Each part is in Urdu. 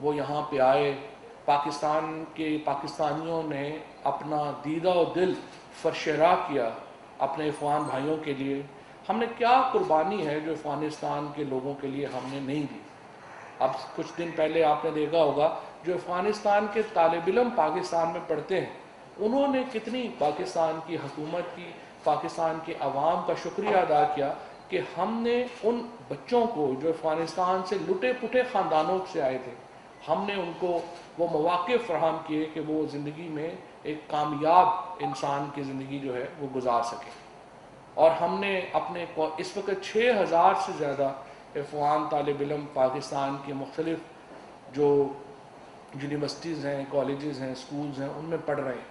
وہ یہاں پہ آئے، پاکستان کے پاکستانیوں نے اپنا دیدہ و دل فرشراہ کیا اپنے افغان بھائیوں کے لیے. ہم نے کیا قربانی ہے جو افغانستان کے لوگوں کے لیے ہم نے نہیں دی؟ اب کچھ دن پہلے آپ نے دیکھا ہوگا جو افغانستان کے طالب علم پاکستان میں پڑھتے ہیں انہوں نے کتنی پاکستان کی حکومت کی، پاکستان کے عوام کا شکریہ ادا کیا کہ ہم نے ان بچوں کو جو افغانستان سے لٹے پٹے خاندانوں سے آئے تھے، ہم نے ان کو وہ مواقع فراہم کیے کہ وہ زندگی میں ایک کامیاب انسان کی زندگی جو ہے وہ گزار سکیں. اور ہم نے اپنے اس وقت 6000 سے زیادہ افغان طالب علم پاکستان کے مختلف جو یونیورسٹیز ہیں، کالجز ہیں، سکولز ہیں، ان میں پڑھ رہے ہیں.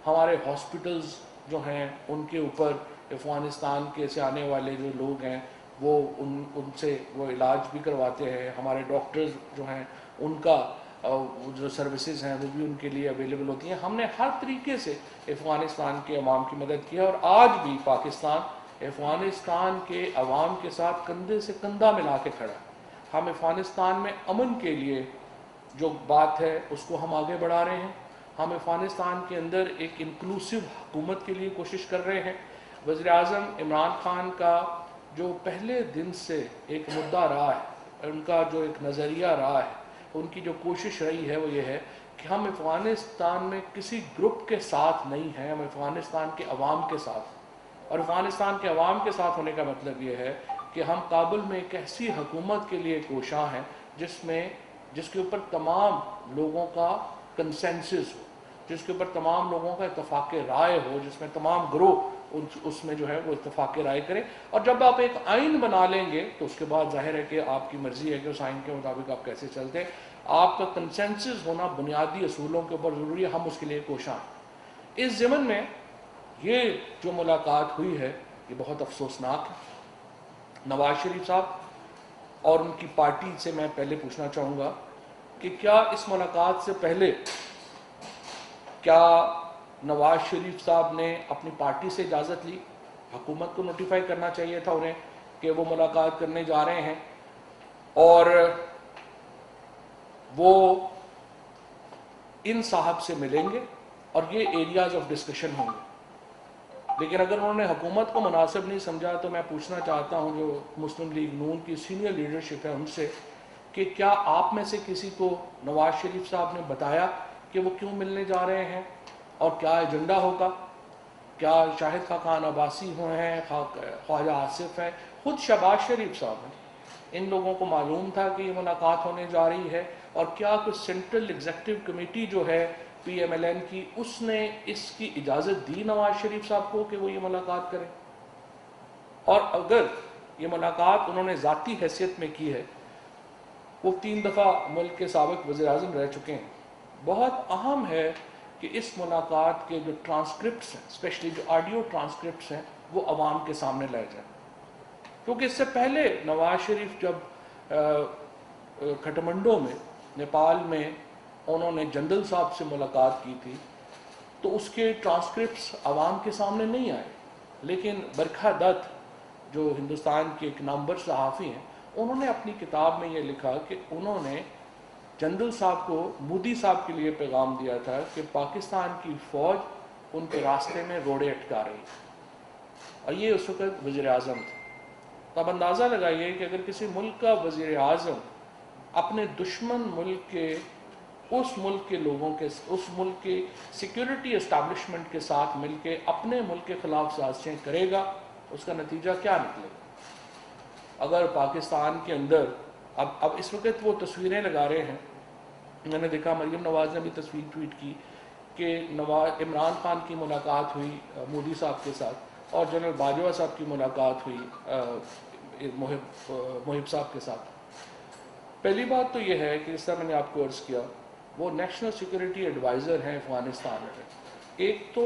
ہمارے ہاسپٹلز جو ہیں ان کے اوپر افغانستان کے سے آنے والے جو لوگ ہیں وہ ان سے وہ علاج بھی کرواتے ہیں. ہمارے ڈاکٹرز جو ہیں ان کا جو سروسز ہیں وہ بھی ان کے لیے اویلیبل ہوتی ہیں. ہم نے ہر طریقے سے افغانستان کے عوام کی مدد کی ہے، اور آج بھی پاکستان افغانستان کے عوام کے ساتھ کندھے سے کندھا ملا کے کھڑا ہے. ہم افغانستان میں امن کے لیے جو بات ہے اس کو ہم آگے بڑھا رہے ہیں. ہم افغانستان کے اندر ایک انکلوسیو حکومت کے لیے کوشش کر رہے ہیں. وزیر اعظم عمران خان کا جو پہلے دن سے ایک مدعا رہا ہے، ان کا جو ایک نظریہ رہا ہے، ان کی جو کوشش رہی ہے وہ یہ ہے کہ ہم افغانستان میں کسی گروپ کے ساتھ نہیں ہیں، ہم افغانستان کے عوام کے ساتھ. اور افغانستان کے عوام کے ساتھ ہونے کا مطلب یہ ہے کہ ہم کابل میں ایک ایسی حکومت کے لیے کوشاں ہیں جس کے اوپر تمام لوگوں کا کنسنسس ہو، جس کے اوپر تمام لوگوں کا اتفاق رائے ہو، جس میں تمام گروہ اس میں جو ہے وہ اتفاق رائے کریں. اور جب آپ ایک آئین بنا لیں گے تو اس کے بعد ظاہر ہے کہ آپ کی مرضی ہے کہ اس آئین کے مطابق آپ کیسے چلتے ہیں. آپ کا کنسنسس ہونا بنیادی اصولوں کے اوپر ضروری ہے. ہم اس کے لیے کوشاں ہیں. اس ضمن میں یہ جو ملاقات ہوئی ہے یہ بہت افسوسناک ہے. نواز شریف صاحب اور ان کی پارٹی سے میں پہلے پوچھنا چاہوں گا کہ کیا اس ملاقات سے پہلے کیا نواز شریف صاحب نے اپنی پارٹی سے اجازت لی؟ حکومت کو نوٹیفائی کرنا چاہیے تھا انہیں کہ وہ ملاقات کرنے جا رہے ہیں اور وہ ان صاحب سے ملیں گے اور یہ ایریاز آف ڈسکشن ہوں گے. لیکن اگر انہوں نے حکومت کو مناسب نہیں سمجھا تو میں پوچھنا چاہتا ہوں جو مسلم لیگ نون کی سینئر لیڈرشپ ہے ان سے کہ کیا آپ میں سے کسی کو نواز شریف صاحب نے بتایا کہ وہ کیوں ملنے جا رہے ہیں اور کیا ایجنڈا ہوگا؟ کیا شاہد خاقان عباسی ہوئے ہیں، خواجہ آصف ہیں، خود شہباز شریف صاحب ہیں، ان لوگوں کو معلوم تھا کہ یہ ملاقات ہونے جا رہی ہے؟ اور کیا کوئی سینٹرل ایگزیکٹو کمیٹی جو ہے پی ایم ایل این کی اس نے اس کی اجازت دی نواز شریف صاحب کو کہ وہ یہ ملاقات کریں؟ اور اگر یہ ملاقات انہوں نے ذاتی حیثیت میں کی ہے، وہ 3 دفعہ ملک کے سابق وزیر اعظم رہ چکے ہیں، بہت اہم ہے کہ اس ملاقات کے جو ٹرانسکرپٹس ہیں، اسپیشلی جو آڈیو ٹرانسکرپٹس ہیں، وہ عوام کے سامنے لائے جائیں. کیونکہ اس سے پہلے نواز شریف جب کھٹمنڈو میں نیپال میں انہوں نے جنرل صاحب سے ملاقات کی تھی تو اس کے ٹرانسکرپٹس عوام کے سامنے نہیں آئے. لیکن برکھا دت جو ہندوستان کے ایک نامور صحافی ہیں، انہوں نے اپنی کتاب میں یہ لکھا کہ انہوں نے جنرل صاحب کو مودی صاحب کے لیے پیغام دیا تھا کہ پاکستان کی فوج ان کے راستے میں روڑے اٹکا رہی ہے، اور یہ اس وقت وزیر اعظم تھے. تو اب اندازہ لگائیے کہ اگر کسی ملک کا وزیر اعظم اپنے دشمن ملک کے اس ملک کے لوگوں کے اس ملک کے سیکیورٹی اسٹیبلشمنٹ کے ساتھ مل کے اپنے ملک کے خلاف سازشیں کرے گا، اس کا نتیجہ کیا نکلے گا؟ اگر پاکستان کے اندر اب اس وقت وہ تصویریں لگا رہے ہیں، میں نے دیکھا مریم نواز نے بھی تصویر ٹویٹ کی کہ عمران خان کی ملاقات ہوئی مودی صاحب کے ساتھ اور جنرل باجوہ صاحب کی ملاقات ہوئی محب صاحب کے ساتھ. پہلی بات تو یہ ہے کہ اس طرح میں نے آپ کو عرض کیا وہ نیشنل سیکورٹی ایڈوائزر ہیں افغانستان میں. ایک تو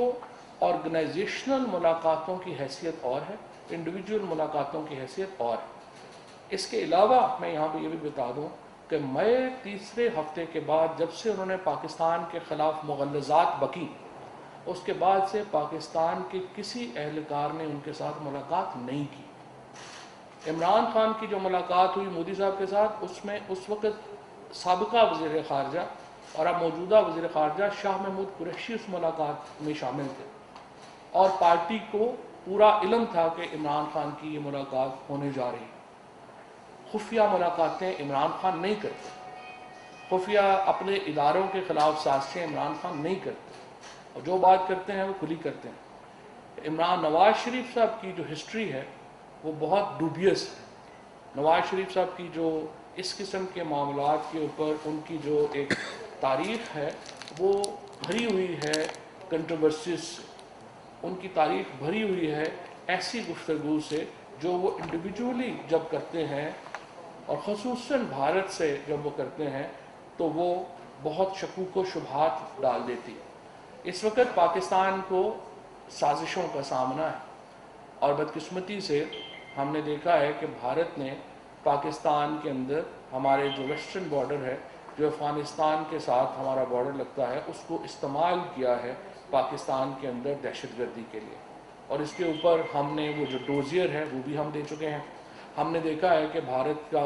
آرگنائزیشنل ملاقاتوں کی حیثیت اور ہے، انڈیویجول ملاقاتوں کی حیثیت اور ہے. اس کے علاوہ میں یہاں پہ یہ بھی بتا دوں کہ مئی 3 ہفتے کے بعد جب سے انہوں نے پاکستان کے خلاف مغلظات بکی، اس کے بعد سے پاکستان کے کسی اہلکار نے ان کے ساتھ ملاقات نہیں کی. عمران خان کی جو ملاقات ہوئی مودی صاحب کے ساتھ اس میں اس وقت سابقہ وزیر خارجہ اور اب موجودہ وزیر خارجہ شاہ محمود قریشی اس ملاقات میں شامل تھے، اور پارٹی کو پورا علم تھا کہ عمران خان کی یہ ملاقات ہونے جا رہی ہے۔ خفیہ ملاقاتیں عمران خان نہیں کرتے، خفیہ اپنے اداروں کے خلاف سازشیں عمران خان نہیں کرتے، اور جو بات کرتے ہیں وہ کھلی کرتے ہیں۔ نواز شریف صاحب کی جو ہسٹری ہے وہ بہت ڈوبیس ہے۔ نواز شریف صاحب کی جو اس قسم کے معاملات کے اوپر ان کی جو ایک تاریخ ہے وہ بھری ہوئی ہے کنٹروورسیز سے، ان کی تاریخ بھری ہوئی ہے ایسی گفتگو سے جو وہ انڈیویجولی جب کرتے ہیں اور خصوصاً بھارت سے جب وہ کرتے ہیں تو وہ بہت شکوک و شبہات ڈال دیتی ہے۔ اس وقت پاکستان کو سازشوں کا سامنا ہے، اور بدقسمتی سے ہم نے دیکھا ہے کہ بھارت نے پاکستان کے اندر ہمارے جو ویسٹرن بارڈر ہے، جو افغانستان کے ساتھ ہمارا بارڈر لگتا ہے، اس کو استعمال کیا ہے پاکستان کے اندر دہشت گردی کے لیے، اور اس کے اوپر ہم نے وہ جو ڈوزیئر ہے وہ بھی ہم دے چکے ہیں۔ ہم نے دیکھا ہے کہ بھارت کا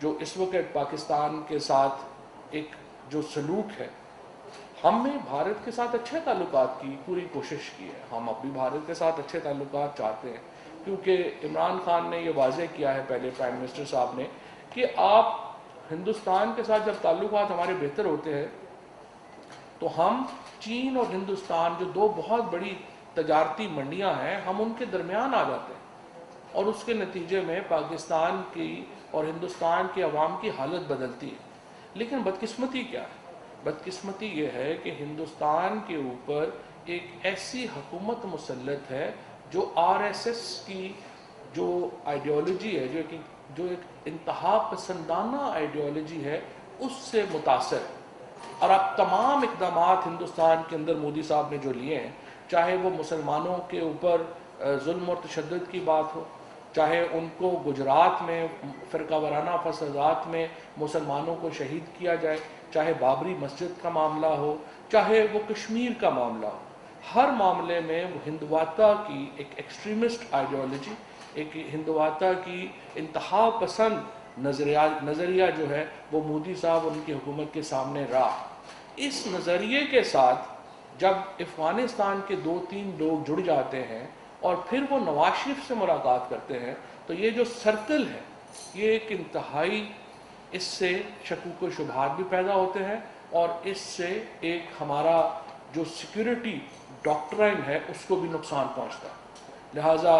جو اس وقت پاکستان کے ساتھ ایک جو سلوک ہے، ہم نے بھارت کے ساتھ اچھے تعلقات کی پوری کوشش کی ہے، ہم اب بھی بھارت کے ساتھ اچھے تعلقات چاہتے ہیں، کیونکہ عمران خان نے یہ واضح کیا ہے پہلے پرائم منسٹر صاحب نے کہ آپ ہندوستان کے ساتھ جب تعلقات ہمارے بہتر ہوتے ہیں تو ہم چین اور ہندوستان جو دو بہت بڑی تجارتی منڈیاں ہیں، ہم ان کے درمیان آ جاتے ہیں، اور اس کے نتیجے میں پاکستان کی اور ہندوستان کے عوام کی حالت بدلتی ہے۔ لیکن بدقسمتی کیا ہے؟ بدقسمتی یہ ہے کہ ہندوستان کے اوپر ایک ایسی حکومت مسلط ہے جو RSS کی جو آئیڈیالوجی ہے، جو ایک انتہا پسندانہ آئیڈیالوجی ہے، اس سے متاثر ہے۔ اور اب تمام اقدامات ہندوستان کے اندر مودی صاحب نے جو لیے ہیں، چاہے وہ مسلمانوں کے اوپر ظلم اور تشدد کی بات ہو، چاہے ان کو گجرات میں فرقہ وارانہ فسادات میں مسلمانوں کو شہید کیا جائے، چاہے بابری مسجد کا معاملہ ہو، چاہے وہ کشمیر کا معاملہ ہو، ہر معاملے میں وہ ہندواتا کی ایک ایکسٹریمسٹ آئیڈیالوجی، ایک ہندواتا کی انتہا پسند نظریہ جو ہے وہ مودی صاحب ان کی حکومت کے سامنے رہا۔ اس نظریے کے ساتھ جب افغانستان کے 2-3 لوگ جڑ جاتے ہیں اور پھر وہ نواز شریف سے ملاقات کرتے ہیں تو یہ جو سرکل ہے یہ ایک انتہائی، اس سے شکوک و شبہات بھی پیدا ہوتے ہیں، اور اس سے ایک ہمارا جو سیکیورٹی ڈاکٹرائن ہے اس کو بھی نقصان پہنچتا ہے۔ لہٰذا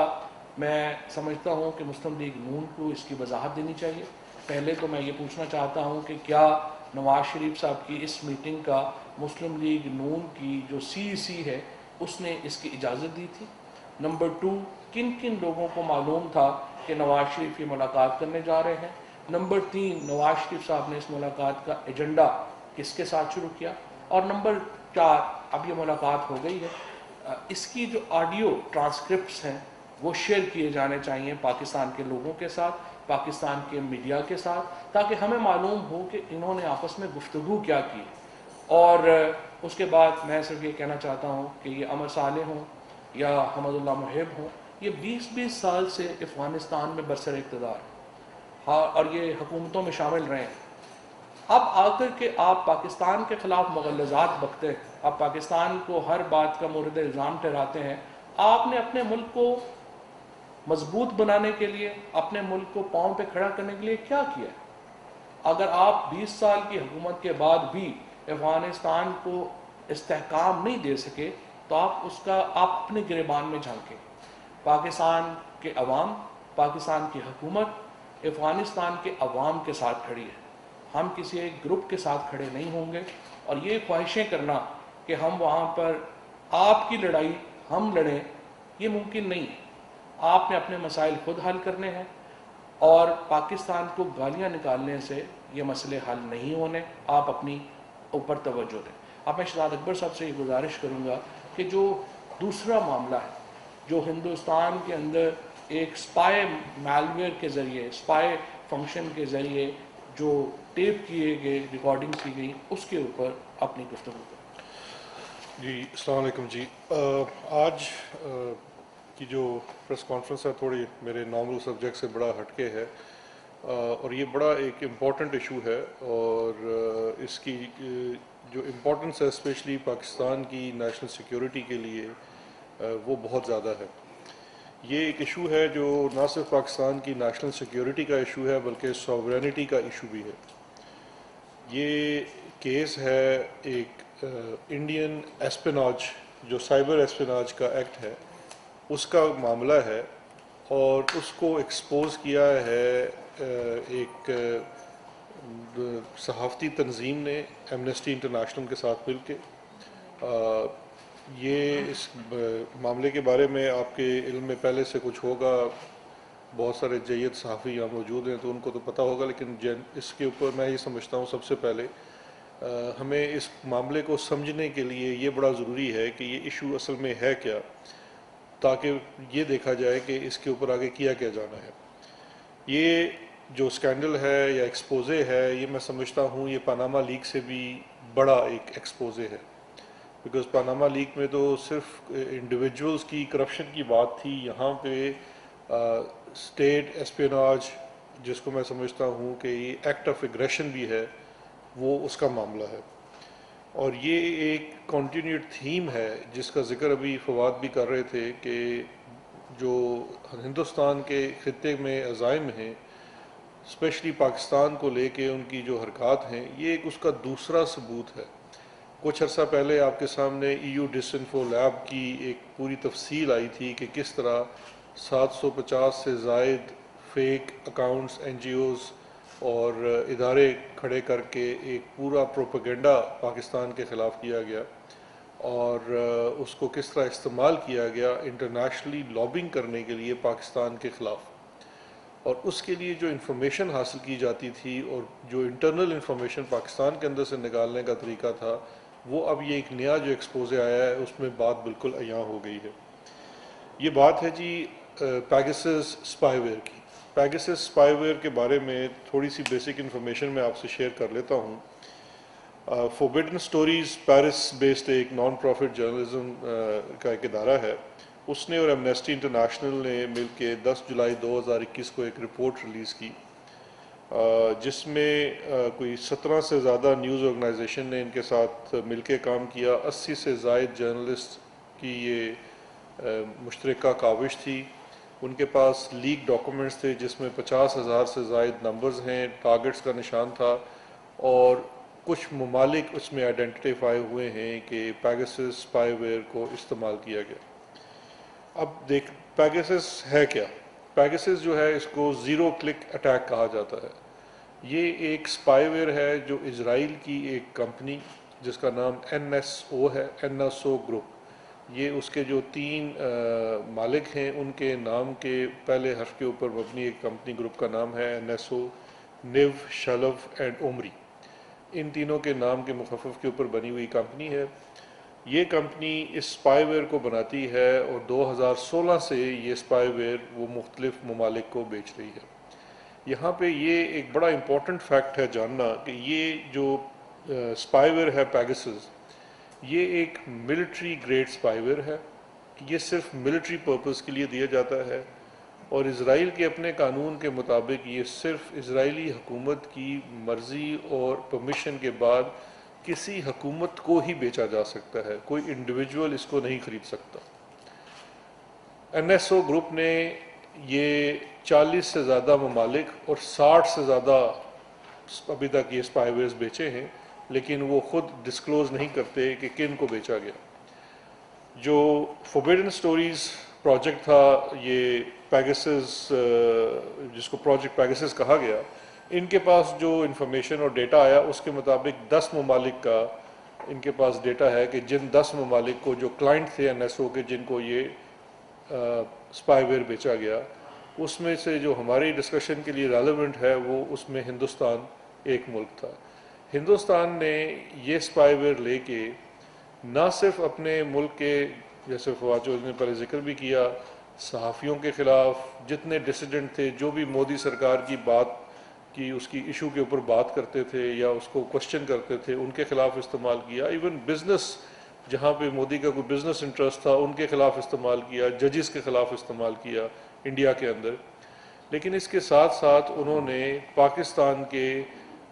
میں سمجھتا ہوں کہ مسلم لیگ نون کو اس کی وضاحت دینی چاہیے۔ پہلے تو میں یہ پوچھنا چاہتا ہوں کہ کیا نواز شریف صاحب کی اس میٹنگ کا مسلم لیگ نون کی جو CEC ہے اس نے اس کی اجازت دی تھی؟ نمبر 2، کن کن لوگوں کو معلوم تھا کہ نواز شریف کی ملاقات کرنے جا رہے ہیں؟ نمبر 3، نواز شریف صاحب نے اس ملاقات کا ایجنڈا کس کے ساتھ شروع کیا؟ اور نمبر 4، اب یہ ملاقات ہو گئی ہے، اس کی جو آڈیو ٹرانسکرپٹس ہیں وہ شیئر کیے جانے چاہیے پاکستان کے لوگوں کے ساتھ، پاکستان کے میڈیا کے ساتھ، تاکہ ہمیں معلوم ہو کہ انہوں نے آپس میں گفتگو کیا کی۔ اور اس کے بعد میں صرف یہ کہنا چاہتا ہوں کہ یہ عمر صالح ہوں یا حمد اللہ محب ہوں، یہ 20 سال سے افغانستان میں برسر اقتدار ہیں، ہاں، اور یہ حکومتوں میں شامل رہے ہیں۔ اب آ کر کے آپ پاکستان کے خلاف مغلظات بکتے ہیں، آپ پاکستان کو ہر بات کا مورد الزام ٹھہراتے ہیں۔ آپ نے اپنے ملک کو مضبوط بنانے کے لیے، اپنے ملک کو پاؤں پہ کھڑا کرنے کے لیے کیا کیا ہے؟ اگر آپ 20 سال کی حکومت کے بعد بھی افغانستان کو استحکام نہیں دے سکے تو آپ اپنے گریبان میں جھانکیں۔ پاکستان کے عوام، پاکستان کی حکومت افغانستان کے عوام کے ساتھ کھڑی ہے، ہم کسی ایک گروپ کے ساتھ کھڑے نہیں ہوں گے، اور یہ خواہشیں کرنا کہ ہم وہاں پر آپ کی لڑائی ہم لڑیں، یہ ممکن نہیں ہے۔ آپ نے اپنے مسائل خود حل کرنے ہیں، اور پاکستان کو گالیاں نکالنے سے یہ مسئلے حل نہیں ہونے، آپ اپنی اوپر توجہ دیں۔ اب میں شہزاد اکبر صاحب سے یہ گزارش کروں گا کہ جو دوسرا معاملہ ہے جو ہندوستان کے اندر ایک سپائے میلویئر کے ذریعے، سپائے فنکشن کے ذریعے جو ٹیپ کیے گئے، ریکارڈنگ کی گئی، اس کے اوپر اپنی گفتگو کریں۔ جی السلام علیکم جی، آج کی جو پریس کانفرنس ہے تھوڑی میرے نارمل سبجیکٹ سے بڑا ہٹ کے ہے، اور یہ بڑا ایک امپورٹنٹ ایشو ہے، اور اس کی جو امپورٹنس ہے اسپیشلی پاکستان کی نیشنل سیکیورٹی کے لیے وہ بہت زیادہ ہے۔ یہ ایک ایشو ہے جو نہ صرف پاکستان کی نیشنل سیکیورٹی کا ایشو ہے بلکہ سوورینٹی کا ایشو بھی ہے۔ یہ کیس ہے ایک انڈین ایسپیناج، جو سائبر ایسپیناج کا ایکٹ ہے اس کا معاملہ ہے، اور اس کو ایکسپوز کیا ہے ایک صحافتی تنظیم نے ایمنسٹی انٹرنیشنل کے ساتھ مل کے۔ یہ اس معاملے کے بارے میں آپ کے علم میں پہلے سے کچھ ہوگا، بہت سارے جید صحافی یہاں موجود ہیں تو ان کو تو پتہ ہوگا، لیکن اس کے اوپر میں یہ سمجھتا ہوں سب سے پہلے ہمیں اس معاملے کو سمجھنے کے لیے یہ بڑا ضروری ہے کہ یہ ایشو اصل میں ہے کیا، تاکہ یہ دیکھا جائے کہ اس کے اوپر آگے کیا جانا ہے۔ یہ جو اسکینڈل ہے یا ایکسپوزے ہے، یہ میں سمجھتا ہوں یہ پاناما لیک سے بھی بڑا ایک ایکسپوزے ہے، بیکاز پاناما لیک میں تو صرف انڈیویجولز کی کرپشن کی بات تھی، یہاں پہ اسٹیٹ ایسپیناج، جس کو میں سمجھتا ہوں کہ یہ ایکٹ آف ایگریشن بھی ہے، وہ اس کا معاملہ ہے۔ اور یہ ایک کنٹینیوڈ تھیم ہے جس کا ذکر ابھی فواد بھی کر رہے تھے، کہ جو ہندوستان کے خطے میں عزائم ہیں اسپیشلی پاکستان کو لے کے ان کی جو حرکات ہیں، یہ ایک اس کا دوسرا ثبوت ہے۔ کچھ عرصہ پہلے آپ کے سامنے ڈس انفو لیب کی ایک پوری تفصیل آئی تھی کہ کس طرح 750 سے زائد fake accounts, N G Os اور ادارے کھڑے کر کے ایک پورا پروپیگنڈا پاکستان کے خلاف کیا گیا، اور اس کو کس طرح استعمال کیا گیا انٹرنیشنلی لابنگ کرنے کے لیے پاکستان کے خلاف، اور اس کے لیے جو انفارمیشن حاصل کی جاتی تھی اور جو انٹرنل انفارمیشن پاکستان کے اندر سے نکالنے کا طریقہ تھا، وہ اب یہ ایک نیا جو ایکسپوزے آیا ہے اس میں بات بالکل عیاں ہو گئی ہے۔ یہ بات ہے جی پیگسس اسپائی ویئر کی۔ پیگسس اسپائی ویئر کے بارے میں تھوڑی سی بیسک انفارمیشن میں آپ سے شیئر کر لیتا ہوں۔ فوربڈن سٹوریز پیرس بیسڈ ایک نان پروفٹ جرنلزم کا ایک ادارہ ہے، اس نے اور ایمنسٹی انٹرنیشنل نے مل کے 10 جولائی 2021 کو ایک رپورٹ ریلیز کی، جس میں کوئی 17 سے زیادہ نیوز آرگنائزیشن نے ان کے ساتھ مل کے کام کیا۔ 80 سے زائد جرنلسٹ کی یہ مشترکہ کاوش تھی۔ ان کے پاس لیک ڈاکومنٹس تھے جس میں 50,000 سے زائد نمبرز ہیں، ٹارگٹس کا نشان تھا، اور کچھ ممالک اس میں آئیڈینٹیفائی ہوئے ہیں کہ پیگسس اسپائی ویئر کو استعمال کیا گیا۔ اب پیگسس ہے کیا؟ پیگسس جو ہے اس کو زیرو کلک اٹیک کہا جاتا ہے۔ یہ ایک اسپائی ویئر ہے جو اسرائیل کی ایک کمپنی جس کا نام NSO ہے، NSO گروپ، یہ اس کے جو 3 مالک ہیں ان کے نام کے پہلے حرف کے اوپر مبنی ایک کمپنی گروپ کا نام ہے NSO، نیو، شلف اینڈ عمری، ان تینوں کے نام کے مخفف کے اوپر بنی ہوئی کمپنی ہے۔ یہ کمپنی اس اسپائی ویئر کو بناتی ہے اور 2016 سے یہ اسپائی ویئر وہ مختلف ممالک کو بیچ رہی ہے۔ یہاں پہ یہ ایک بڑا امپورٹنٹ فیکٹ ہے جاننا کہ یہ جو اسپائی ویئر ہے پیگسس، یہ ایک ملٹری گریڈ اسپائی ویئر ہے، یہ صرف ملٹری پرپز کے لیے دیا جاتا ہے، اور اسرائیل کے اپنے قانون کے مطابق یہ صرف اسرائیلی حکومت کی مرضی اور پرمیشن کے بعد کسی حکومت کو ہی بیچا جا سکتا ہے، کوئی انڈیویجول اس کو نہیں خرید سکتا۔ NSO گروپ نے یہ 40 سے زیادہ ممالک اور 60 سے زیادہ ابھی تک یہ اسپائی ویئرز بیچے ہیں، لیکن وہ خود ڈسکلوز نہیں کرتے کہ کن کو بیچا گیا۔ جو فوربڈن سٹوریز پروجیکٹ تھا، یہ پیگسس، جس کو پروجیکٹ پیگسس کہا گیا، ان کے پاس جو انفارمیشن اور ڈیٹا آیا اس کے مطابق 10 ممالک کا ان کے پاس ڈیٹا ہے کہ جن 10 ممالک کو جو کلائنٹ تھے NSO کے، جن کو یہ اسپائی ویئر بیچا گیا، اس میں سے جو ہماری ڈسکشن کے لیے ریلیونٹ ہے وہ اس میں ہندوستان ایک ملک تھا۔ ہندوستان نے یہ اسپائی ویئر لے کے نہ صرف اپنے ملک کے، جیسے فواد چودھری نے پہلے ذکر بھی کیا، صحافیوں کے خلاف جتنے ڈسیڈنٹ تھے، جو بھی مودی سرکار کی بات کی اس کی ایشو کے اوپر بات کرتے تھے یا اس کو کوشچن کرتے تھے، ان کے خلاف استعمال کیا۔ ایون بزنس، جہاں پہ مودی کا کوئی بزنس انٹرسٹ تھا، ان کے خلاف استعمال کیا، ججز کے خلاف استعمال کیا انڈیا کے اندر۔ لیکن اس کے ساتھ ساتھ انہوں نے پاکستان کے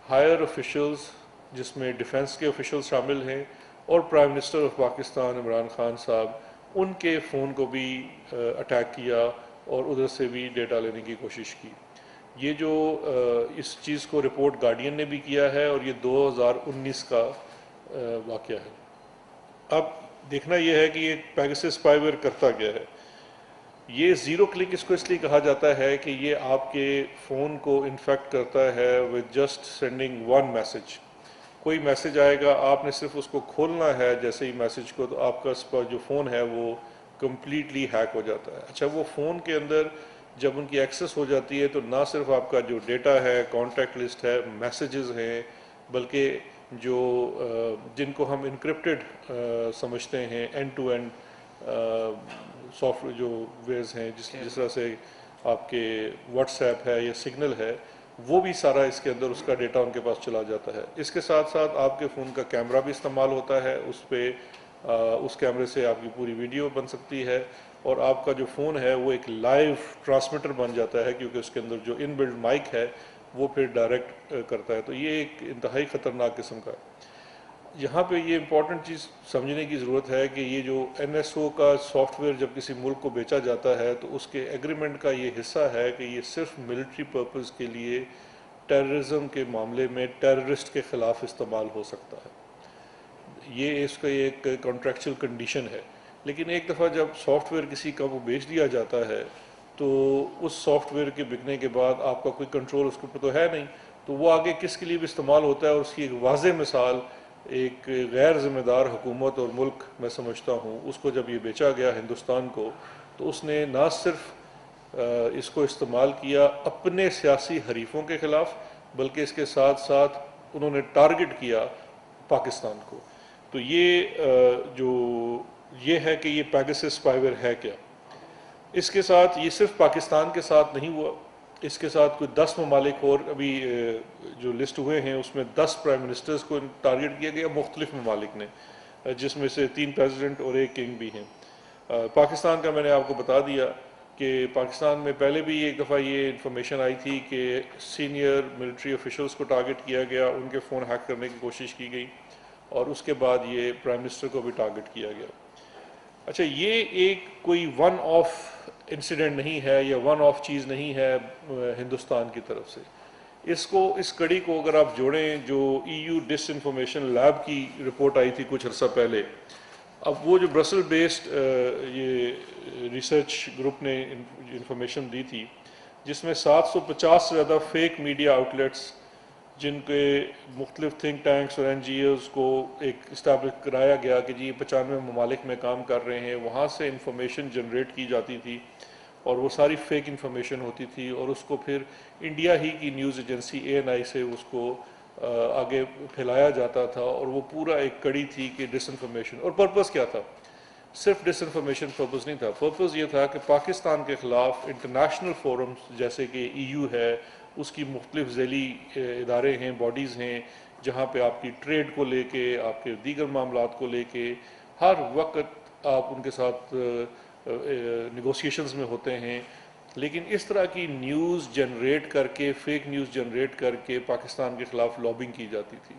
ہائر آفیشلز جس میں ڈیفنس کے آفیشلز شامل ہیں اور prime minister of Pakistan Imran Khan صاحب ان کے فون کو بھی اٹیک کیا اور ادھر سے بھی ڈیٹا لینے کی کوشش کی. یہ جو اس چیز کو رپورٹ گارڈین نے بھی کیا ہے اور یہ 2019 کا واقعہ ہے. اب دیکھنا یہ ہے کہ یہ پیگاسس اسپائی ویئر کرتا کیا ہے. یہ زیرو کلک اس کو اس لیے کہا جاتا ہے کہ یہ آپ کے فون کو انفیکٹ کرتا ہے with just sending one message. کوئی میسج آئے گا، آپ نے صرف اس کو کھولنا ہے جیسے ہی میسج کو، تو آپ کا جو فون ہے وہ کمپلیٹلی ہیک ہو جاتا ہے. اچھا، وہ فون کے اندر جب ان کی ایکسیس ہو جاتی ہے تو نہ صرف آپ کا جو ڈیٹا ہے، کانٹیکٹ لسٹ ہے، میسیجز ہیں، بلکہ جو جن کو ہم انکرپٹڈ سمجھتے ہیں اینڈ ٹو اینڈ سافٹ جو ویئرز ہیں، جس طرح سے آپ کے واٹس ایپ ہے یا سگنل ہے، وہ بھی سارا اس کے اندر اس کا ڈیٹا ان کے پاس چلا جاتا ہے. اس کے ساتھ ساتھ آپ کے فون کا کیمرہ بھی استعمال ہوتا ہے، اس پہ اس کیمرے سے آپ کی پوری ویڈیو بن سکتی ہے اور آپ کا جو فون ہے وہ ایک لائیو ٹرانسمیٹر بن جاتا ہے کیونکہ اس کے اندر جو ان بلڈ مائک ہے وہ پھر ڈائریکٹ کرتا ہے. تو یہ ایک انتہائی خطرناک قسم کا ہے. یہاں پہ یہ امپورٹنٹ چیز سمجھنے کی ضرورت ہے کہ یہ جو این ایس او کا سافٹ ویئر جب کسی ملک کو بیچا جاتا ہے تو اس کے ایگریمنٹ کا یہ حصہ ہے کہ یہ صرف ملٹری پرپز کے لیے ٹیررزم کے معاملے میں ٹیررسٹ کے خلاف استعمال ہو سکتا ہے. یہ اس کا ایک کانٹریکچل کنڈیشن ہے. لیکن ایک دفعہ جب سافٹ ویئر کسی کا وہ بیچ دیا جاتا ہے تو اس سافٹ ویئر کے بکنے کے بعد آپ کا کوئی کنٹرول اس کے اوپر تو ہے نہیں، تو وہ آگے کس کے لیے بھی استعمال ہوتا ہے. اور اس کی ایک واضح مثال ایک غیر ذمہ دار حکومت اور ملک میں سمجھتا ہوں، اس کو جب یہ بیچا گیا ہندوستان کو تو اس نے نہ صرف اس کو استعمال کیا اپنے سیاسی حریفوں کے خلاف، بلکہ اس کے ساتھ ساتھ انہوں نے ٹارگٹ کیا پاکستان کو. تو یہ ہے کہ یہ پیگاسس اسپائی ویئر ہے کیا. اس کے ساتھ یہ صرف پاکستان کے ساتھ نہیں ہوا، اس کے ساتھ کوئی 10 ممالک اور ابھی جو لسٹ ہوئے ہیں اس میں 10 پرائم منسٹرز کو ٹارگٹ کیا گیا مختلف ممالک نے، جس میں سے 3 پریزیڈنٹ اور 1 کنگ بھی ہیں. پاکستان کا میں نے آپ کو بتا دیا کہ پاکستان میں پہلے بھی ایک دفعہ یہ انفارمیشن آئی تھی کہ سینئر ملٹری آفیشلز کو ٹارگٹ کیا گیا، ان کے فون ہیک کرنے کی کوشش کی گئی اور اس کے بعد یہ پرائم منسٹر کو بھی ٹارگٹ کیا گیا. اچھا، یہ ایک کوئی ون آف انسیڈنٹ نہیں ہے یا ون آف چیز نہیں ہے ہندوستان کی طرف سے. اس کڑی کو اگر آپ جوڑیں جو ای یو ڈس انفارمیشن لیب کی رپورٹ آئی تھی کچھ عرصہ پہلے، اب وہ جو برسل بیسڈ یہ ریسرچ گروپ نے انفارمیشن دی تھی جس میں 750 سے زیادہ فیک میڈیا آؤٹلیٹس جن کے مختلف تھنک ٹینکس اور این جی اوز کو ایک اسٹیبلش کرایا گیا کہ جی 95 ممالک میں کام کر رہے ہیں، وہاں سے انفارمیشن جنریٹ کی جاتی تھی اور وہ ساری فیک انفارمیشن ہوتی تھی اور اس کو پھر انڈیا ہی کی نیوز ایجنسی ANI سے اس کو آگے پھیلایا جاتا تھا. اور وہ پورا ایک کڑی تھی کہ ڈس انفارمیشن. اور پرپز کیا تھا؟ صرف ڈس انفارمیشن پرپز نہیں تھا. پرپز یہ تھا کہ پاکستان کے خلاف انٹرنیشنل فورمز جیسے کہ EU ہے، اس کی مختلف ذیلی ادارے ہیں، باڈیز ہیں، جہاں پہ آپ کی ٹریڈ کو لے کے، آپ کے دیگر معاملات کو لے کے ہر وقت آپ ان کے ساتھ نیگوسیشنز میں ہوتے ہیں. لیکن اس طرح کی نیوز جنریٹ کر کے، فیک نیوز جنریٹ کر کے پاکستان کے خلاف لابنگ کی جاتی تھی.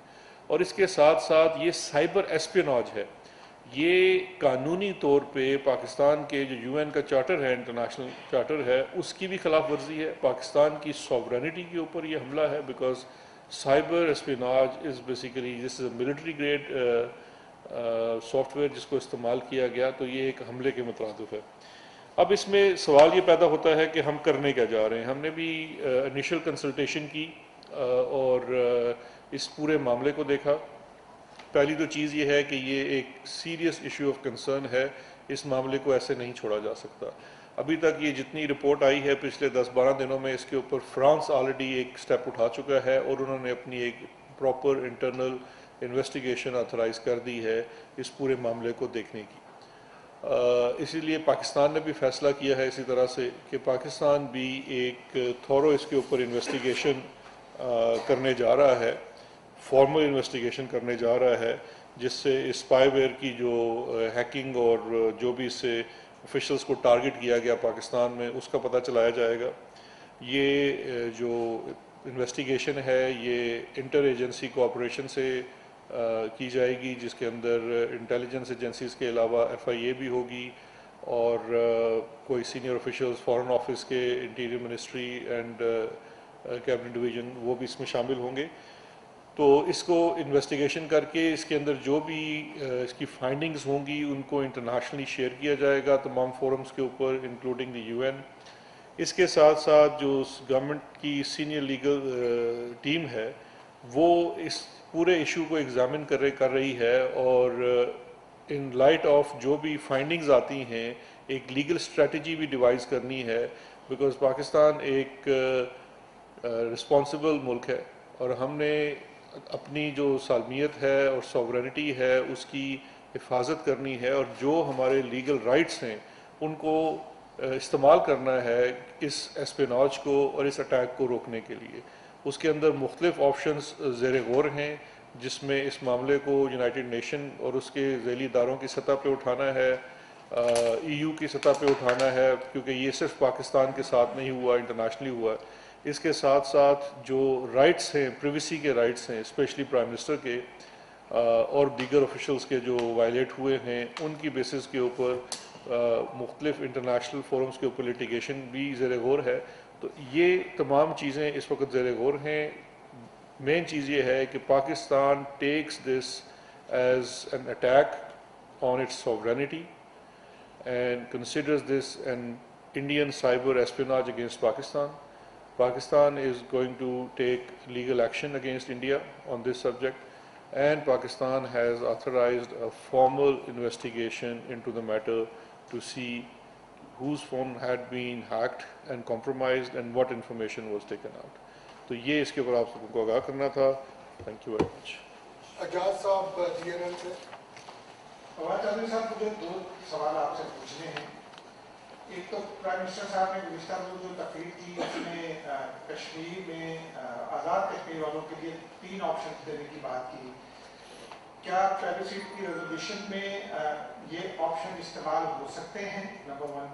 اور اس کے ساتھ ساتھ یہ سائبر ایسپیناج ہے. یہ قانونی طور پہ پاکستان کے جو UN کا چارٹر ہے، انٹرنیشنل چارٹر ہے، اس کی بھی خلاف ورزی ہے. پاکستان کی سوورنٹی کے اوپر یہ حملہ ہے because cyber espionage is basically this is a military grade software جس کو استعمال کیا گیا، تو یہ ایک حملے کے مترادف ہے. اب اس میں سوال یہ پیدا ہوتا ہے کہ ہم کرنے کیا جا رہے ہیں. ہم نے بھی انیشل کنسلٹیشن کی اور اس پورے معاملے کو دیکھا. پہلی تو چیز یہ ہے کہ یہ ایک سیریس ایشو آف کنسرن ہے، اس معاملے کو ایسے نہیں چھوڑا جا سکتا. ابھی تک یہ جتنی رپورٹ آئی ہے پچھلے 10-12 دنوں میں، اس کے اوپر فرانس آلریڈی ایک سٹیپ اٹھا چکا ہے اور انہوں نے اپنی ایک پراپر انٹرنل انویسٹیگیشن آتھرائز کر دی ہے اس پورے معاملے کو دیکھنے کی. اسی لیے پاکستان نے بھی فیصلہ کیا ہے اسی طرح سے کہ پاکستان بھی ایک تھورو اس کے اوپر انویسٹیگیشن کرنے جا رہا ہے، فارمل انویسٹیگیشن کرنے جا رہا ہے، جس سے اسپائی ویئر کی جو ہیکنگ اور جو بھی اس سے آفیشلز کو ٹارگٹ کیا گیا پاکستان میں، اس کا پتہ چلایا جائے گا. یہ جو انویسٹیگیشن ہے یہ انٹر ایجنسی کوآپریشن سے کی جائے گی، جس کے اندر انٹیلیجنس ایجنسیز کے علاوہ FIA بھی ہوگی، اور کوئی سینئر آفیشلز فارن آفس کے، interior ministry and cabinet division, وہ بھی اس میں شامل ہوں گے۔ تو اس کو انویسٹیگیشن کر کے اس کے اندر جو بھی اس کی فائنڈنگز ہوں گی ان کو انٹرنیشنلی شیئر کیا جائے گا تمام فورمز کے اوپر، انکلوڈنگ دی UN۔ اس کے ساتھ ساتھ جو گورنمنٹ کی سینئر لیگل ٹیم ہے وہ اس پورے ایشو کو ایگزامن کر رہی ہے، اور ان لائٹ آف جو بھی فائنڈنگز آتی ہیں ایک لیگل اسٹریٹجی بھی ڈیوائز کرنی ہے، بیکاز پاکستان ایک رسپانسبل ملک ہے، اور ہم نے اپنی جو سالمیت ہے اور سوورنٹی ہے اس کی حفاظت کرنی ہے، اور جو ہمارے لیگل رائٹس ہیں ان کو استعمال کرنا ہے اس اسپیناج کو اور اس اٹیک کو روکنے کے لیے۔ اس کے اندر مختلف آپشنز زیر غور ہیں، جس میں اس معاملے کو یونائٹڈ نیشن اور اس کے ذیلی اداروں کی سطح پہ اٹھانا ہے، EU کی سطح پہ اٹھانا ہے، کیونکہ یہ صرف پاکستان کے ساتھ نہیں ہوا، انٹرنیشنلی ہوا ہے۔ اس کے ساتھ ساتھ جو رائٹس ہیں، پریویسی کے رائٹس ہیں، اسپیشلی پرائم منسٹر کے اور دیگر آفیشلز کے جو وائلیٹ ہوئے ہیں، ان کی بیسس کے اوپر مختلف انٹرنیشنل فورمز کے اوپر لیٹیگیشن بھی زیر غور ہے۔ تو یہ تمام چیزیں اس وقت زیر غور ہیں۔ مین چیز یہ ہے کہ Pakistan takes this as an attack on its sovereignty and considers this an Indian cyber espionage against Pakistan. Pakistan is going to take legal action against India on this subject, and Pakistan has authorized a formal investigation into the matter to see whose phone had been hacked and compromised and what information was taken out. تو یہ اس کے اوپر آپ سب کو آگاہ کرنا تھا۔ Thank you very much. Ijaz صاحب GNN سے۔ فواد چودھری صاحب، مجھے دو سوال آپ سے پوچھنے ہیں۔ ایک تو پرائم منسٹر صاحب نے گزشتہ روز جو تقریر کی اس میں کشمیر میں آزاد کشمیر والوں کے لیے 3 آپشن دینے کی بات کی۔ کیا پرائیویسی کی ریزولوشن میں یہ آپشن استعمال ہو سکتے ہیں؟ نمبر 1۔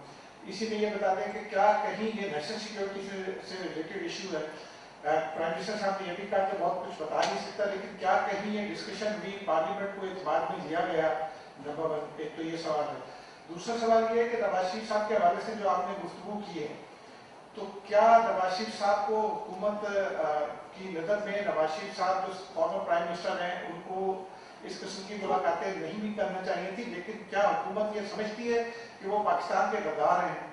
اسی میں یہ بتا دیں کہ کیا کہیں یہ نیشنل سیکیورٹی سے ریلیٹڈ ایشو ہے؟ پرائم منسٹر صاحب نے یہ بھی کہا کہ بہت کچھ بتا نہیں سکتا، لیکن کیا کہیں یہ ڈسکشن بھی پارلیمنٹ کو اعتبار میں لیا گیا؟ نمبر 1۔ ایک تو یہ سوال ہے۔ دوسرا سوال یہ ہے کہ نواز شریف صاحب کے حوالے سے جو آپ نے گفتگو کی ہے، تو کیا نواز شریف صاحب کو حکومت کی نظر میں نواز شریف صاحب جو فارمر پرائم منسٹر ہیں ان کو اس قسم کی ملاقاتیں نہیں بھی کرنا چاہیے تھی، لیکن کیا حکومت یہ سمجھتی ہے کہ وہ پاکستان کے غدار ہیں؟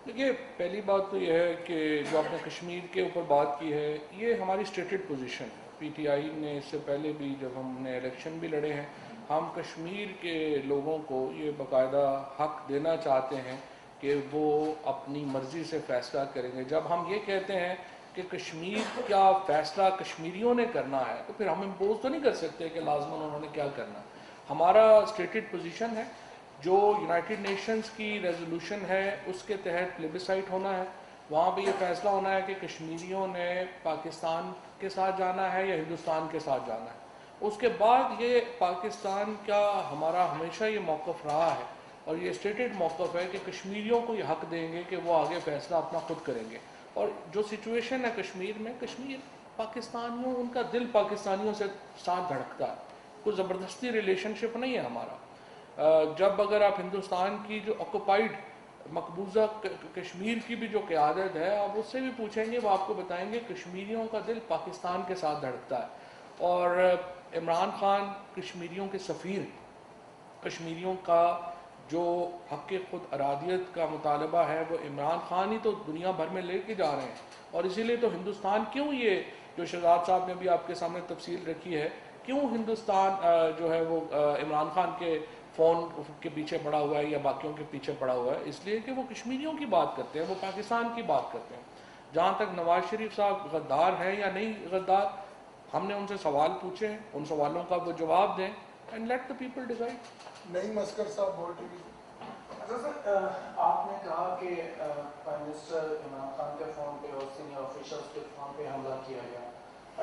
دیکھیے، پہلی بات تو یہ ہے کہ جو آپ نے کشمیر کے اوپر بات کی ہے یہ ہماری اسٹیٹڈ پوزیشن ہے۔ PTI نے اس سے پہلے بھی جب ہم نے الیکشن بھی لڑے ہیں، ہم کشمیر کے لوگوں کو یہ باقاعدہ حق دینا چاہتے ہیں کہ وہ اپنی مرضی سے فیصلہ کریں گے۔ جب ہم یہ کہتے ہیں کہ کشمیر کا فیصلہ کشمیریوں نے کرنا ہے تو پھر ہم امپوز تو نہیں کر سکتے کہ لازماً انہوں نے کیا کرنا۔ ہمارا اسٹیٹڈ پوزیشن ہے، جو یونائٹڈ نیشنز کی ریزولوشن ہے اس کے تحت پلیبسائٹ ہونا ہے، وہاں پہ یہ فیصلہ ہونا ہے کہ کشمیریوں نے پاکستان کے ساتھ جانا ہے یا ہندوستان کے ساتھ جانا ہے۔ اس کے بعد یہ پاکستان کا ہمارا ہمیشہ یہ موقف رہا ہے اور یہ اسٹیٹڈ موقف ہے کہ کشمیریوں کو یہ حق دیں گے کہ وہ آگے فیصلہ اپنا خود کریں گے۔ اور جو سچویشن ہے کشمیر میں، کشمیر پاکستانیوں، ان کا دل پاکستانیوں سے ساتھ دھڑکتا ہے، کوئی زبردستی ریلیشن شپ نہیں ہے ہمارا۔ جب اگر آپ ہندوستان کی جو آکوپائڈ مقبوضہ کشمیر کی بھی جو قیادت ہے، آپ اس سے بھی پوچھیں گے وہ آپ کو بتائیں گے کشمیریوں کا دل پاکستان کے ساتھ دھڑکتا ہے۔ اور عمران خان کشمیریوں کے سفیر، کشمیریوں کا جو حق خود ارادیت کا مطالبہ ہے وہ عمران خان ہی تو دنیا بھر میں لے کے جا رہے ہیں، اور اسی لیے تو ہندوستان کیوں، یہ جو شہزاد صاحب نے بھی آپ کے سامنے تفصیل رکھی ہے، کیوں ہندوستان جو ہے وہ عمران خان کے فون کے پیچھے پڑا ہوا ہے یا باقیوں کے پیچھے پڑا ہوا ہے، اس لیے کہ وہ کشمیریوں کی بات کرتے ہیں، وہ پاکستان کی بات کرتے ہیں۔ جہاں تک نواز شریف صاحب غدار ہیں یا نہیں غدار، ہم نے ان سے سوال پوچھے ہیں، ان سوالوں کا وہ جواب دیں، and let the people decide. Naeem Oscar صاحب بول ٹی وی۔ اچھا سر، آپ نے کہا کہ پرائم منسٹر عمران خان کے فون پہ اور سینئر آفیشلز کے فون پہ حملہ کیا گیا،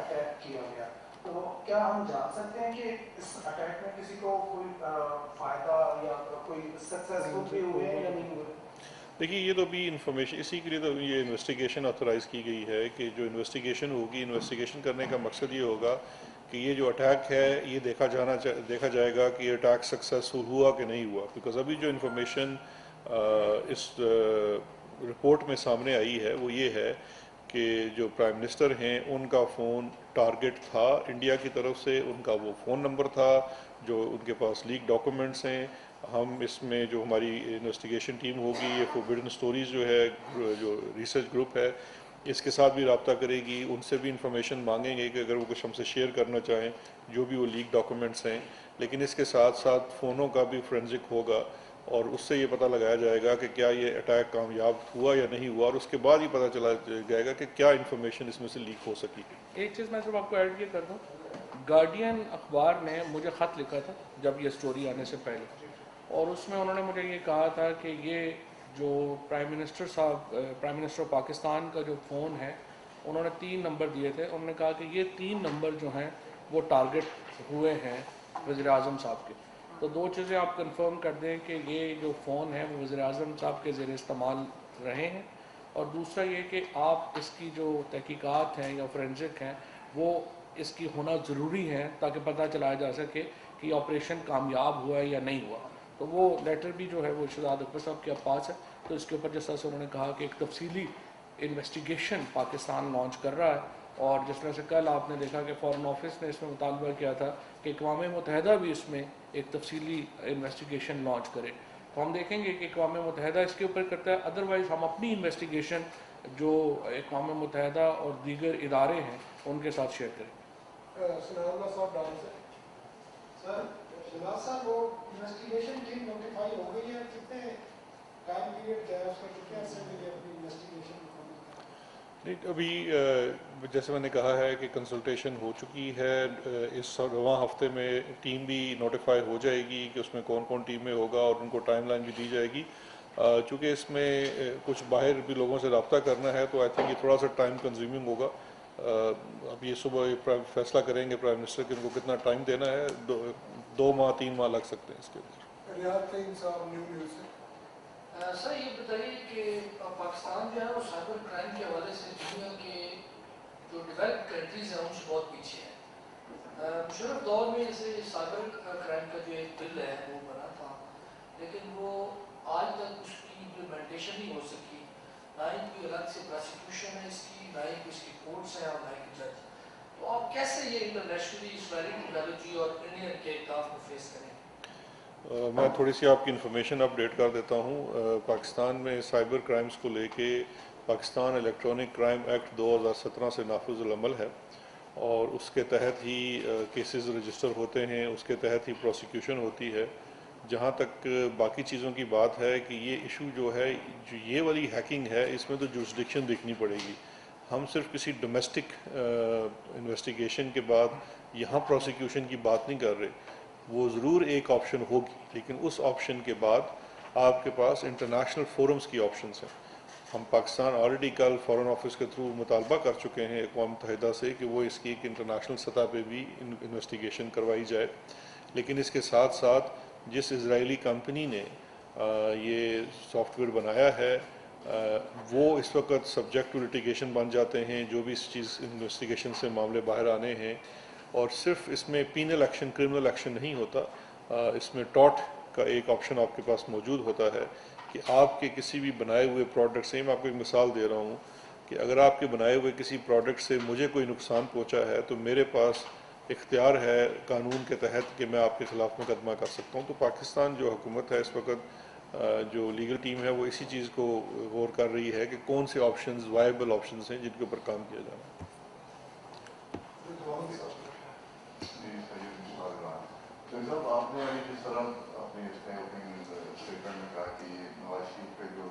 اٹیک کیا گیا، تو کیا ہم جان سکتے ہیں کہ اس اٹیک میں کسی کو کوئی فائدہ یا کوئی سکسیسفل بھی ہوئے یا نہیں ہوئے؟ دیکھیے یہ تو ابھی انفارمیشن، اسی کے لیے تو یہ انویسٹیگیشن آتھورائز کی گئی ہے کہ جو انویسٹیگیشن ہوگی، انویسٹیگیشن کرنے کا مقصد یہ ہوگا کہ یہ جو اٹیک ہے یہ دیکھا جائے گا کہ یہ اٹیک سکسیسفل ہوا کہ نہیں ہوا. بیکاز ابھی جو انفارمیشن اس رپورٹ میں سامنے آئی ہے وہ یہ ہے کہ جو پرائم منسٹر ہیں ان کا فون ٹارگٹ تھا انڈیا کی طرف سے، ان کا وہ فون نمبر تھا، جو ان کے پاس لیک ڈاکومنٹس ہیں. ہم اس میں جو ہماری انویسٹیگیشن ٹیم ہوگی، یہ فوربڈن اسٹوریز جو ہے، جو ریسرچ گروپ ہے، اس کے ساتھ بھی رابطہ کرے گی، ان سے بھی انفارمیشن مانگیں گے کہ اگر وہ کچھ ہم سے شیئر کرنا چاہیں جو بھی وہ لیک ڈاکومنٹس ہیں. لیکن اس کے ساتھ ساتھ فونوں کا بھی فورینزک ہوگا اور اس سے یہ پتہ لگایا جائے گا کہ کیا یہ اٹیک کامیاب ہوا یا نہیں ہوا، اور اس کے بعد ہی پتہ چلا جائے گا کہ کیا انفارمیشن اس میں سے لیک ہو سکی. ایک چیز میں صرف آپ کو ایڈ یہ کر دوں، گارڈین اخبار نے مجھے خط لکھا تھا جب یہ سٹوری آنے سے پہلے، اور اس میں انہوں نے مجھے یہ کہا تھا کہ یہ جو پرائم منسٹر پاکستان کا جو فون ہے، انہوں نے 3 نمبر دیے تھے. انہوں نے کہا کہ یہ 3 نمبر جو ہیں وہ ٹارگٹ ہوئے ہیں وزیر اعظم صاحب کے. تو 2 چیزیں آپ کنفرم کر دیں کہ یہ جو فون ہے وہ وزیر اعظم صاحب کے زیر استعمال رہے ہیں، اور دوسرا یہ کہ آپ اس کی جو تحقیقات ہیں یا فورینزک ہیں وہ اس کی ہونا ضروری ہے تاکہ پتہ چلایا جا سکے کہ یہ آپریشن کامیاب ہوا ہے یا نہیں ہوا. تو وہ لیٹر بھی جو ہے وہ شہزاد اکبر صاحب کے پاس ہے. تو اس کے اوپر جس طرح سے انہوں نے کہا کہ ایک تفصیلی انویسٹیگیشن پاکستان لانچ کر رہا ہے، اور جس طرح سے کل آپ نے دیکھا کہ فارن آفس نے اس میں مطالبہ کیا تھا کہ اقوام متحدہ بھی اس میں ایک تفصیلی انویسٹیگیشن لانچ کرے. تو ہم دیکھیں گے کہ اقوام متحدہ اس کے اوپر کرتا ہے، ادروائز ہم اپنی انویسٹیگیشن جو اقوام متحدہ اور دیگر ادارے ہیں ان کے ساتھ شیئر کریں. سنان اللہ صاحب ڈال سے سر شہباز صاحب وہ انویسٹیگیشن ٹیم نوٹیفائی ہو گئی ہے، کتنے ٹائم پیریڈ کیا ہے اس کا، کتنے عرصے کے لیے اپنی انویسٹیگیشن نہیں ابھی جیسے میں نے کہا ہے کہ کنسلٹیشن ہو چکی ہے. اس رواں ہفتے میں ٹیم بھی نوٹیفائی ہو جائے گی کہ اس میں کون کون ٹیم میں ہوگا، اور ان کو ٹائم لائن بھی دی جائے گی. چونکہ اس میں کچھ باہر بھی لوگوں سے رابطہ کرنا ہے تو آئی تھنک یہ تھوڑا سا ٹائم کنزیومنگ ہوگا. اب یہ صبح فیصلہ کریں گے پرائم منسٹر کہ ان کو کتنا ٹائم دینا ہے. 2 ماہ 3 ماہ لگ سکتے ہیں اس کے اندر. ریاض فہیم صاحب نیو نیوز سے. سر یہ بتائیے کہ پاکستان جو ہے وہ سائبر کرائم کے حوالے سے دنیا کے جو ڈیولپ کنٹریز ہیں ان سے بہت پیچھے ہیں. مشرف دور میں جیسے سائبر کرائم کا جو ایک بل ہے وہ بنا تھا، لیکن وہ آج تک اس کی امپلیمنٹیشن نہیں ہو سکی. نہ ہی کوئی الگ سے پروسیکیوشن ہے اس کی، نہ ہی کوئی اس کی کورٹس ہیں اور نہ ہی جج. تو آپ کیسے یہ انٹرنیشنلی اسرائیلی ٹیکنالوجی اور انڈین کے اختلاف کو فیس کریں؟ میں تھوڑی سی آپ کی انفارمیشن اپڈیٹ کر دیتا ہوں. پاکستان میں سائبر کرائمز کو لے کے پاکستان الیکٹرانک کرائم ایکٹ 2017 سے نافذ العمل ہے، اور اس کے تحت ہی کیسز رجسٹر ہوتے ہیں، اس کے تحت ہی پروسیکیوشن ہوتی ہے. جہاں تک باقی چیزوں کی بات ہے کہ یہ ایشو جو ہے، جو یہ والی ہیکنگ ہے، اس میں تو جورسڈکشن دیکھنی پڑے گی. ہم صرف کسی ڈومیسٹک انویسٹیگیشن کے بعد یہاں پروسیکیوشن کی بات نہیں کر رہے. وہ ضرور ایک آپشن ہوگی، لیکن اس آپشن کے بعد آپ کے پاس انٹرنیشنل فورمز کی آپشنز ہیں. ہم پاکستان آلریڈی کل فارن آفس کے تھرو مطالبہ کر چکے ہیں اقوام متحدہ سے کہ وہ اس کی ایک انٹرنیشنل سطح پہ بھی انویسٹیگیشن کروائی جائے. لیکن اس کے ساتھ ساتھ جس اسرائیلی کمپنی نے یہ سافٹ ویئر بنایا ہے وہ اس وقت سبجیکٹ ٹو لٹیگیشن بن جاتے ہیں جو بھی اس چیز انویسٹیگیشن سے معاملے باہر آنے ہیں. اور صرف اس میں پینل ایکشن، کرمنل ایکشن نہیں ہوتا، اس میں ٹاٹ کا ایک آپشن آپ کے پاس موجود ہوتا ہے کہ آپ کے کسی بھی بنائے ہوئے پروڈکٹ سے، میں آپ کو ایک مثال دے رہا ہوں کہ اگر آپ کے بنائے ہوئے کسی پروڈکٹ سے مجھے کوئی نقصان پہنچا ہے تو میرے پاس اختیار ہے قانون کے تحت کہ میں آپ کے خلاف مقدمہ کر سکتا ہوں. تو پاکستان جو حکومت ہے اس وقت جو لیگل ٹیم ہے وہ اسی چیز کو غور کر رہی ہے کہ کون سے آپشنز وائبل آپشنز ہیں جن کے اوپر کام کیا جانا ہے. صاحب آپ نے جس طرح اپنے اسٹیٹمنٹ میں کہا کہ نواز شریف پہ جو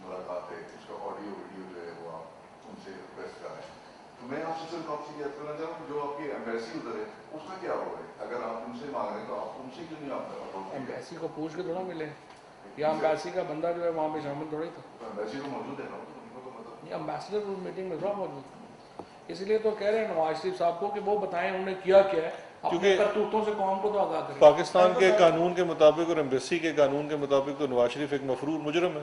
ملاقات ہے اس کا آڈیو ویڈیو جو ہے وہ آپ ان سے ریکویسٹ کر رہے ہیں، تو میں آپ سے صرف آپ سے یہ کرنا چاہوں کہ جو آپ کی ایمبیسی ادھر ہے اس کا کیا ہو ہے؟ اگر آپ ان سے مانگ رہے ہیں تو آپ ان سے کیوں نہیں آپ ایمبیسی کو پوچھ کے تھوڑا ملے، یا ایمبیسی کا بندہ جو ہے وہاں پہ شامل تھوڑی تھا. ایمبیسی تو موجود ہے نا، تو ان کو تو مطلب یہ امبیسڈر اس میٹنگ میں تھوڑا موجود تھا. اس لیے تو کہہ رہے ہیں نواز شریف صاحب کو کہ وہ بتائیں انہوں نے کیا کیا ہے، اپنے کرتوتوں سے قوم کو تو آگاہ کریں. پاکستان کے قانون کے مطابق اور ایمبیسی کے قانون کے مطابق تو نواز شریف ایک مفرور مجرم ہے.